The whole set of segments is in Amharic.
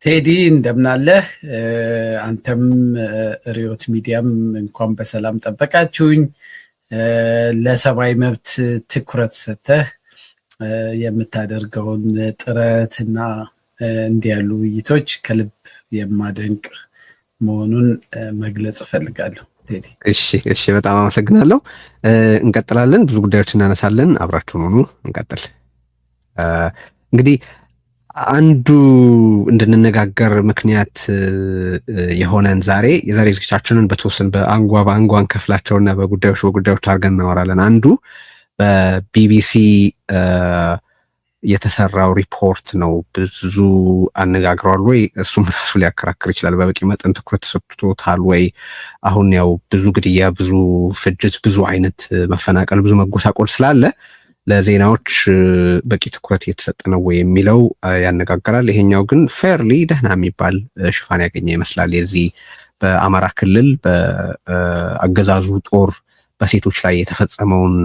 ቴዲ እንደምናለህ? አንተም ሪዮት ሚዲያም እንኳን በሰላም ጠበቃችሁኝ። ለሰብአዊ መብት ትኩረት ሰጥተህ የምታደርገውን ጥረት እና እንዲህ ያሉ ውይይቶች ከልብ የማደንቅ መሆኑን መግለጽ እፈልጋለሁ። ቴዲ እሺ በጣም አመሰግናለሁ። እንቀጥላለን፣ ብዙ ጉዳዮች እናነሳለን። አብራችሁን ሆኑ። እንቀጥል። እንግዲህ አንዱ እንድንነጋገር ምክንያት የሆነን የዛሬ ዝግጅታችንን በተወሰነ በአንጓ እንከፍላቸውና በጉዳዮች አድርገን እናወራለን። አንዱ በቢቢሲ የተሰራው ሪፖርት ነው። ብዙ አነጋግሯል ወይ? እሱም ራሱ ሊያከራክር ይችላል። በበቂ መጠን ትኩረት ተሰጥቶታል ወይ? አሁን ያው ብዙ ግድያ፣ ብዙ ፍጅት፣ ብዙ አይነት መፈናቀል፣ ብዙ መጎሳቆል ስላለ ለዜናዎች በቂ ትኩረት እየተሰጠ ነው ወይ የሚለው ያነጋግራል። ይሄኛው ግን ፌርሊ ደህና የሚባል ሽፋን ያገኘ ይመስላል። የዚህ በአማራ ክልል በአገዛዙ ጦር በሴቶች ላይ የተፈጸመውን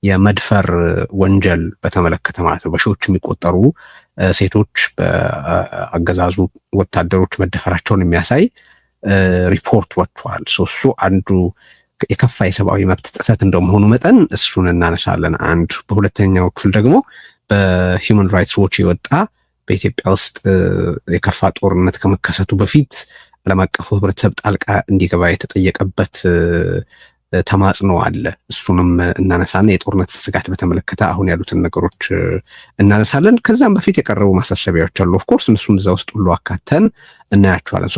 የመድፈር ወንጀል በተመለከተ ማለት ነው። በሺዎች የሚቆጠሩ ሴቶች በአገዛዙ ወታደሮች መደፈራቸውን የሚያሳይ ሪፖርት ወጥቷል። እሱ አንዱ የከፋ የሰብአዊ መብት ጥሰት እንደመሆኑ መጠን እሱን እናነሳለን። አንድ በሁለተኛው ክፍል ደግሞ በሂውማን ራይትስ ዎች የወጣ በኢትዮጵያ ውስጥ የከፋ ጦርነት ከመከሰቱ በፊት ዓለም አቀፉ ሕብረተሰብ ጣልቃ እንዲገባ የተጠየቀበት ተማጽኖ አለ። እሱንም እናነሳና የጦርነት ስጋት በተመለከተ አሁን ያሉትን ነገሮች እናነሳለን። ከዛም በፊት የቀረቡ ማሳሰቢያዎች አሉ። ኦፍኮርስ እነሱን እዛ ውስጥ ሁሉ አካተን እናያቸዋለን።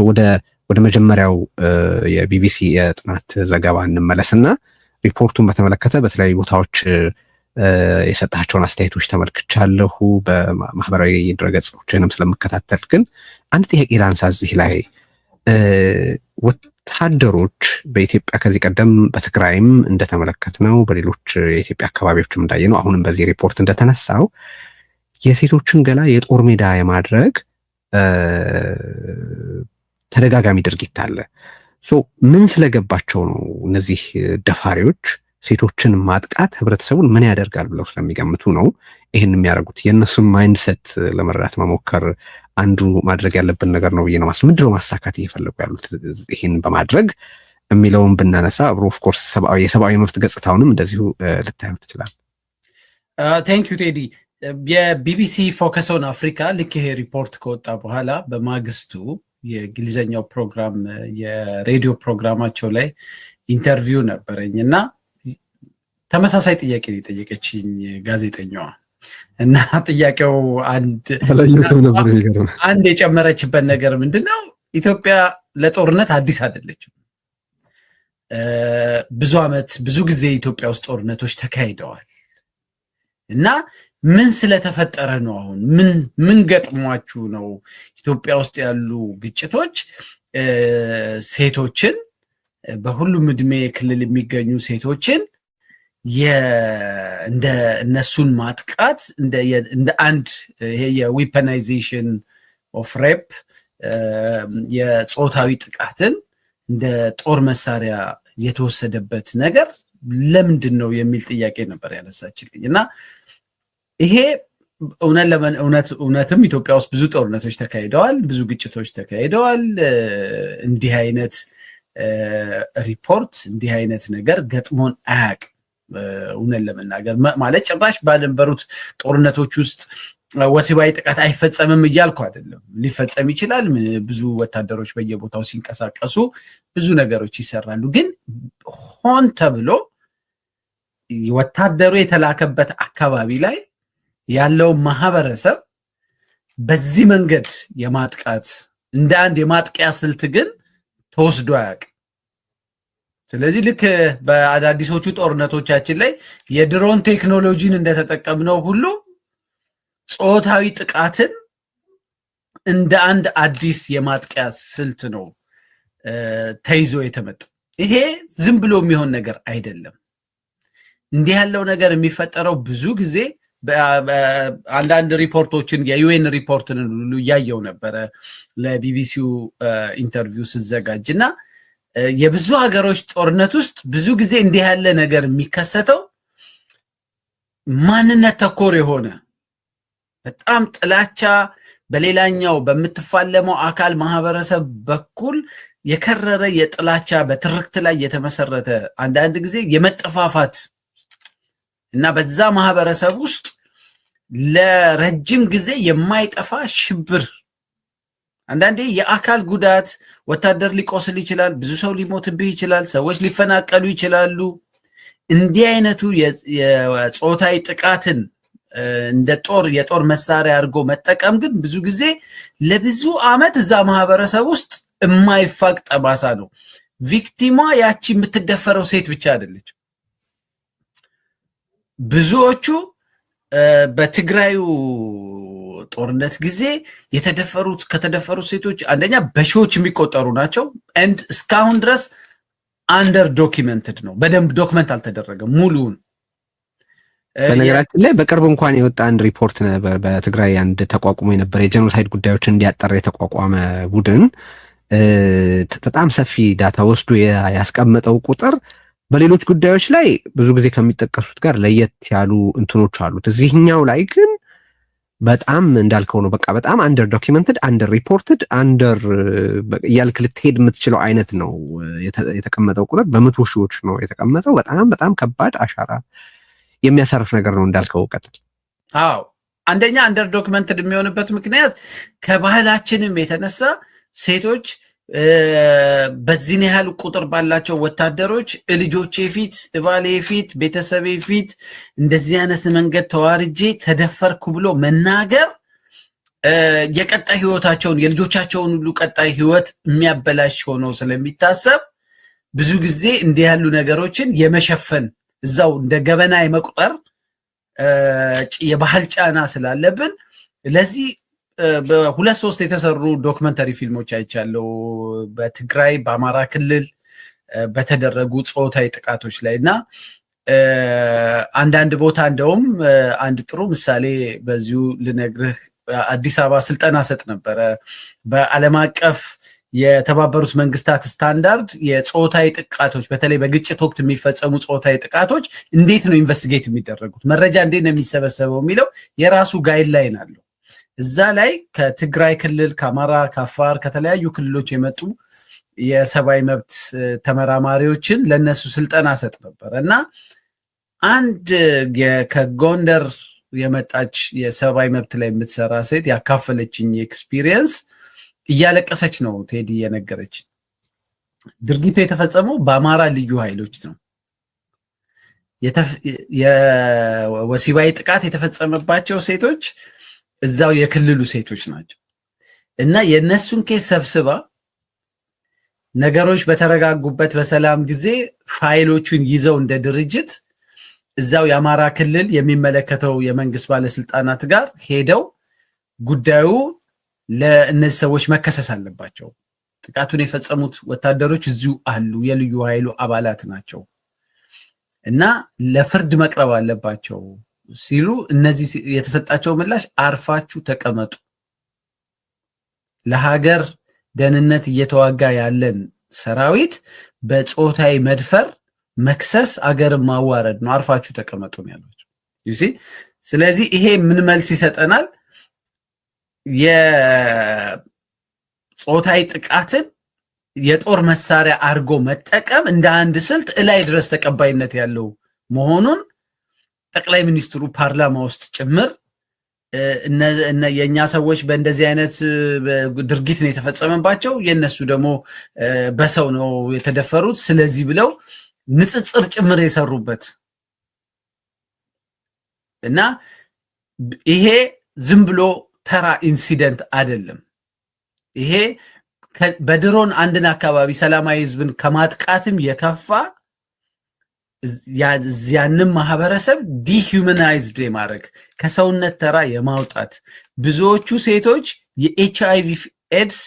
ወደ መጀመሪያው የቢቢሲ የጥናት ዘገባ እንመለስና ሪፖርቱን በተመለከተ በተለያዩ ቦታዎች የሰጣቸውን አስተያየቶች ተመልክቻለሁ። በማህበራዊ ድረገጾችንም ስለምከታተል ግን አንድ ጥያቄ ላንሳ እዚህ ላይ። ወታደሮች በኢትዮጵያ ከዚህ ቀደም በትግራይም እንደተመለከትነው በሌሎች የኢትዮጵያ አካባቢዎችም እንዳየነው አሁንም በዚህ ሪፖርት እንደተነሳው የሴቶችን ገላ የጦር ሜዳ የማድረግ ተደጋጋሚ ድርጊት አለ። ምን ስለገባቸው ነው እነዚህ ደፋሪዎች ሴቶችን ማጥቃት ህብረተሰቡን ምን ያደርጋል ብለው ስለሚገምቱ ነው ይህን የሚያደርጉት? የእነሱን ማይንድሰት ለመረዳት መሞከር አንዱ ማድረግ ያለብን ነገር ነው ብዬ ነው ማስብ። ምንድነው ማሳካት እየፈለጉ ያሉት ይህን በማድረግ የሚለውን ብናነሳ አብሮ ኦፍኮርስ የሰብአዊ መብት ገጽታውንም እንደዚሁ ልታዩ ትችላል። ቴንክ ዩ ቴዲ። የቢቢሲ ፎከስ ኦን አፍሪካ ልክ ይሄ ሪፖርት ከወጣ በኋላ በማግስቱ የእንግሊዘኛው ፕሮግራም የሬዲዮ ፕሮግራማቸው ላይ ኢንተርቪው ነበረኝ እና ተመሳሳይ ጥያቄ ነው የጠየቀችኝ ጋዜጠኛዋ እና ጥያቄው አንድ የጨመረችበት ነገር ምንድነው? ኢትዮጵያ ለጦርነት አዲስ አይደለችም። ብዙ ዓመት ብዙ ጊዜ ኢትዮጵያ ውስጥ ጦርነቶች ተካሂደዋል እና ምን ስለተፈጠረ ነው? አሁን ምን ገጥሟችሁ ነው ኢትዮጵያ ውስጥ ያሉ ግጭቶች ሴቶችን በሁሉም እድሜ ክልል የሚገኙ ሴቶችን እንደ እነሱን ማጥቃት እንደ አንድ ይሄ የዊፐናይዜሽን ኦፍ ሬፕ የጾታዊ ጥቃትን እንደ ጦር መሳሪያ የተወሰደበት ነገር ለምንድን ነው የሚል ጥያቄ ነበር ያነሳችልኝ እና ይሄ እውነትም ኢትዮጵያ ውስጥ ብዙ ጦርነቶች ተካሂደዋል፣ ብዙ ግጭቶች ተካሂደዋል። እንዲህ አይነት ሪፖርት እንዲህ አይነት ነገር ገጥሞን አያውቅም። እውነት ለመናገር ማለት ጭራሽ ባልነበሩት ጦርነቶች ውስጥ ወሲባዊ ጥቃት አይፈጸምም እያልኩ አይደለም። ሊፈጸም ይችላል። ብዙ ወታደሮች በየቦታው ሲንቀሳቀሱ ብዙ ነገሮች ይሰራሉ። ግን ሆን ተብሎ ወታደሩ የተላከበት አካባቢ ላይ ያለው ማህበረሰብ በዚህ መንገድ የማጥቃት እንደ አንድ የማጥቂያ ስልት ግን ተወስዶ አያውቅም። ስለዚህ ልክ በአዳዲሶቹ ጦርነቶቻችን ላይ የድሮን ቴክኖሎጂን እንደተጠቀምነው ሁሉ ጾታዊ ጥቃትን እንደ አንድ አዲስ የማጥቂያ ስልት ነው ተይዞ የተመጣው። ይሄ ዝም ብሎ የሚሆን ነገር አይደለም። እንዲህ ያለው ነገር የሚፈጠረው ብዙ ጊዜ አንዳንድ ሪፖርቶችን የዩኤን ሪፖርትን ሁሉ እያየው ነበረ ለቢቢሲው ኢንተርቪው ስዘጋጅ እና የብዙ ሀገሮች ጦርነት ውስጥ ብዙ ጊዜ እንዲህ ያለ ነገር የሚከሰተው ማንነት ተኮር የሆነ በጣም ጥላቻ በሌላኛው በምትፋለመው አካል ማህበረሰብ በኩል የከረረ የጥላቻ በትርክት ላይ የተመሰረተ አንዳንድ ጊዜ የመጠፋፋት እና በዛ ማህበረሰብ ውስጥ ለረጅም ጊዜ የማይጠፋ ሽብር፣ አንዳንዴ የአካል ጉዳት፣ ወታደር ሊቆስል ይችላል፣ ብዙ ሰው ሊሞትብህ ይችላል፣ ሰዎች ሊፈናቀሉ ይችላሉ። እንዲህ አይነቱ የጾታዊ ጥቃትን እንደ የጦር መሳሪያ አድርጎ መጠቀም ግን ብዙ ጊዜ ለብዙ ዓመት እዛ ማህበረሰብ ውስጥ የማይፋቅ ጠባሳ ነው። ቪክቲሟ ያቺ የምትደፈረው ሴት ብቻ አይደለች። ብዙዎቹ በትግራዩ ጦርነት ጊዜ ከተደፈሩት ሴቶች አንደኛ በሺዎች የሚቆጠሩ ናቸው። ኤንድ እስካሁን ድረስ አንደር ዶኪመንትድ ነው። በደንብ ዶክመንት አልተደረገም ሙሉውን። በነገራችን ላይ በቅርብ እንኳን የወጣ አንድ ሪፖርት ነበር። በትግራይ አንድ ተቋቁሞ የነበረ የጄኖሳይድ ጉዳዮችን እንዲያጠራ የተቋቋመ ቡድን በጣም ሰፊ ዳታ ወስዶ ያስቀመጠው ቁጥር በሌሎች ጉዳዮች ላይ ብዙ ጊዜ ከሚጠቀሱት ጋር ለየት ያሉ እንትኖች አሉት። እዚህኛው ላይ ግን በጣም እንዳልከው ነው። በቃ በጣም አንደር ዶኪመንትድ፣ አንደር ሪፖርትድ፣ አንደር እያልክ ልትሄድ የምትችለው አይነት ነው የተቀመጠው ቁጥር። በመቶ ሺዎች ነው የተቀመጠው። በጣም በጣም ከባድ አሻራ የሚያሳርፍ ነገር ነው እንዳልከው። ቀጥል። አዎ፣ አንደኛ አንደር ዶክመንትድ የሚሆንበት ምክንያት ከባህላችንም የተነሳ ሴቶች በዚህን ያህል ቁጥር ባላቸው ወታደሮች ልጆቼ ፊት፣ ባሌ ፊት፣ ቤተሰቤ ፊት እንደዚህ አይነት መንገድ ተዋርጄ ተደፈርኩ ብሎ መናገር የቀጣይ ህይወታቸውን የልጆቻቸውን ሁሉ ቀጣይ ህይወት የሚያበላሽ ሆኖ ስለሚታሰብ ብዙ ጊዜ እንዲህ ያሉ ነገሮችን የመሸፈን እዛው እንደ ገበና የመቁጠር የባህል ጫና ስላለብን ለዚህ በሁለት ሶስት የተሰሩ ዶክመንተሪ ፊልሞች አይቻለው በትግራይ በአማራ ክልል በተደረጉ ጾታዊ ጥቃቶች ላይ እና አንዳንድ ቦታ እንደውም አንድ ጥሩ ምሳሌ በዚሁ ልነግርህ፣ አዲስ አበባ ስልጠና ሰጥ ነበረ። በዓለም አቀፍ የተባበሩት መንግስታት ስታንዳርድ የጾታዊ ጥቃቶች በተለይ በግጭት ወቅት የሚፈጸሙ ጾታዊ ጥቃቶች እንዴት ነው ኢንቨስቲጌት የሚደረጉት፣ መረጃ እንዴት ነው የሚሰበሰበው የሚለው የራሱ ጋይድላይን አለው። እዛ ላይ ከትግራይ ክልል፣ ከአማራ፣ ከአፋር፣ ከተለያዩ ክልሎች የመጡ የሰብአዊ መብት ተመራማሪዎችን ለነሱ ስልጠና ሰጥ ነበር እና አንድ ከጎንደር የመጣች የሰብአዊ መብት ላይ የምትሰራ ሴት ያካፈለችኝ ኤክስፒሪየንስ እያለቀሰች ነው ቴዲ የነገረች። ድርጊቱ የተፈጸመው በአማራ ልዩ ኃይሎች ነው። የወሲባዊ ጥቃት የተፈጸመባቸው ሴቶች እዛው የክልሉ ሴቶች ናቸው እና የነሱን ኬስ ሰብስባ ነገሮች በተረጋጉበት በሰላም ጊዜ ፋይሎቹን ይዘው እንደ ድርጅት እዛው የአማራ ክልል የሚመለከተው የመንግስት ባለስልጣናት ጋር ሄደው ጉዳዩ ለእነዚህ ሰዎች መከሰስ አለባቸው፣ ጥቃቱን የፈጸሙት ወታደሮች እዚሁ አሉ፣ የልዩ ኃይሉ አባላት ናቸው እና ለፍርድ መቅረብ አለባቸው ሲሉ እነዚህ የተሰጣቸው ምላሽ አርፋችሁ ተቀመጡ፣ ለሀገር ደህንነት እየተዋጋ ያለን ሰራዊት በጾታዊ መድፈር መክሰስ አገርን ማዋረድ ነው፣ አርፋችሁ ተቀመጡ ነው ያሏቸው። ስለዚህ ይሄ ምን መልስ ይሰጠናል? የጾታዊ ጥቃትን የጦር መሳሪያ አድርጎ መጠቀም እንደ አንድ ስልት እላይ ድረስ ተቀባይነት ያለው መሆኑን ጠቅላይ ሚኒስትሩ ፓርላማ ውስጥ ጭምር የእኛ ሰዎች በእንደዚህ አይነት ድርጊት ነው የተፈጸመባቸው፣ የእነሱ ደግሞ በሰው ነው የተደፈሩት፣ ስለዚህ ብለው ንጽጽር ጭምር የሰሩበት እና ይሄ ዝም ብሎ ተራ ኢንሲደንት አይደለም። ይሄ በድሮን አንድን አካባቢ ሰላማዊ ህዝብን ከማጥቃትም የከፋ ያንን ማህበረሰብ ዲሁማናይዝድ የማድረግ ከሰውነት ተራ የማውጣት ብዙዎቹ ሴቶች የኤችአይቪ ኤድስ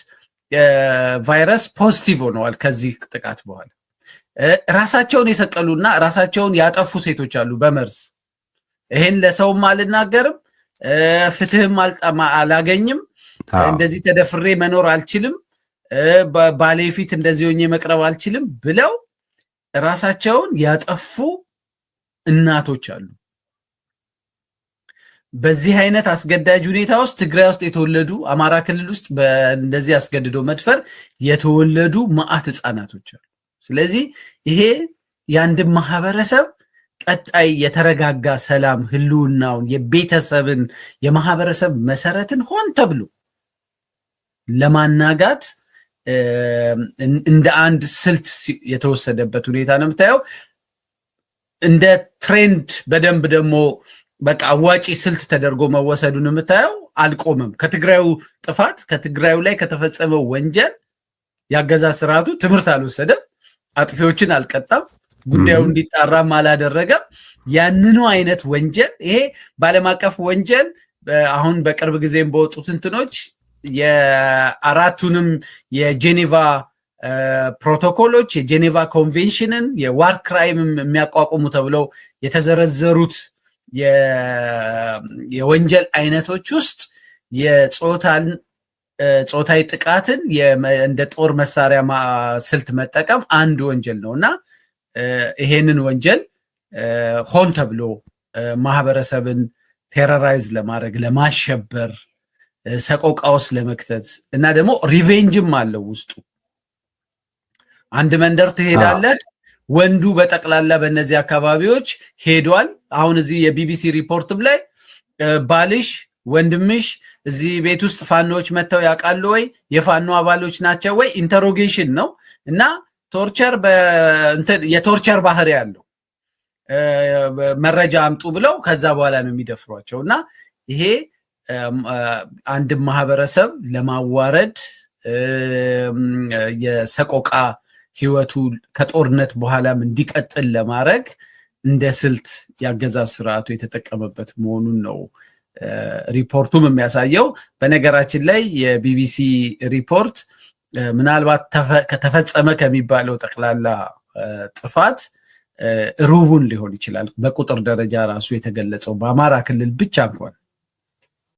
ቫይረስ ፖዚቲቭ ሆነዋል ከዚህ ጥቃት በኋላ። ራሳቸውን የሰቀሉና ራሳቸውን ያጠፉ ሴቶች አሉ በመርዝ። ይሄን ለሰውም አልናገርም፣ ፍትህም አላገኝም፣ እንደዚህ ተደፍሬ መኖር አልችልም፣ ባሌ ፊት እንደዚህ ሆኜ መቅረብ አልችልም ብለው ራሳቸውን ያጠፉ እናቶች አሉ። በዚህ አይነት አስገዳጅ ሁኔታ ውስጥ ትግራይ ውስጥ የተወለዱ አማራ ክልል ውስጥ በእንደዚህ አስገድዶ መድፈር የተወለዱ መዓት ህፃናቶች አሉ። ስለዚህ ይሄ የአንድን ማህበረሰብ ቀጣይ የተረጋጋ ሰላም ህልውናውን የቤተሰብን የማህበረሰብ መሰረትን ሆን ተብሎ ለማናጋት እንደ አንድ ስልት የተወሰደበት ሁኔታ ነው የምታየው። እንደ ትሬንድ በደንብ ደግሞ በቃ አዋጪ ስልት ተደርጎ መወሰዱን የምታየው አልቆመም። ከትግራዩ ጥፋት ከትግራዩ ላይ ከተፈጸመው ወንጀል ያገዛዝ ስርዓቱ ትምህርት አልወሰደም፣ አጥፊዎችን አልቀጣም፣ ጉዳዩ እንዲጣራም አላደረገም። ያንኑ አይነት ወንጀል ይሄ በዓለም አቀፍ ወንጀል አሁን በቅርብ ጊዜም በወጡት እንትኖች የአራቱንም የጄኔቫ ፕሮቶኮሎች የጄኔቫ ኮንቬንሽንን የዋር ክራይም የሚያቋቁሙ ተብለው የተዘረዘሩት የወንጀል አይነቶች ውስጥ ጾታዊ ጥቃትን እንደ ጦር መሳሪያ ስልት መጠቀም አንድ ወንጀል ነው እና ይሄንን ወንጀል ሆን ተብሎ ማህበረሰብን ቴሮራይዝ ለማድረግ ለማሸበር ሰቆቃውስ ለመክተት እና ደግሞ ሪቬንጅም አለው ውስጡ። አንድ መንደር ትሄዳለህ፣ ወንዱ በጠቅላላ በእነዚህ አካባቢዎች ሄዷል። አሁን እዚህ የቢቢሲ ሪፖርትም ላይ ባልሽ ወንድምሽ እዚህ ቤት ውስጥ ፋኖዎች መጥተው ያውቃሉ ወይ? የፋኖ አባሎች ናቸው ወይ? ኢንተሮጌሽን ነው እና ቶርቸር የቶርቸር ባህሪ ያለው መረጃ አምጡ ብለው ከዛ በኋላ ነው የሚደፍሯቸው እና ይሄ አንድ ማህበረሰብ ለማዋረድ የሰቆቃ ህይወቱ ከጦርነት በኋላም እንዲቀጥል ለማድረግ እንደ ስልት ያገዛዝ ስርዓቱ የተጠቀመበት መሆኑን ነው ሪፖርቱም የሚያሳየው። በነገራችን ላይ የቢቢሲ ሪፖርት ምናልባት ከተፈጸመ ከሚባለው ጠቅላላ ጥፋት ሩቡን ሊሆን ይችላል በቁጥር ደረጃ ራሱ የተገለጸው በአማራ ክልል ብቻ እንኳን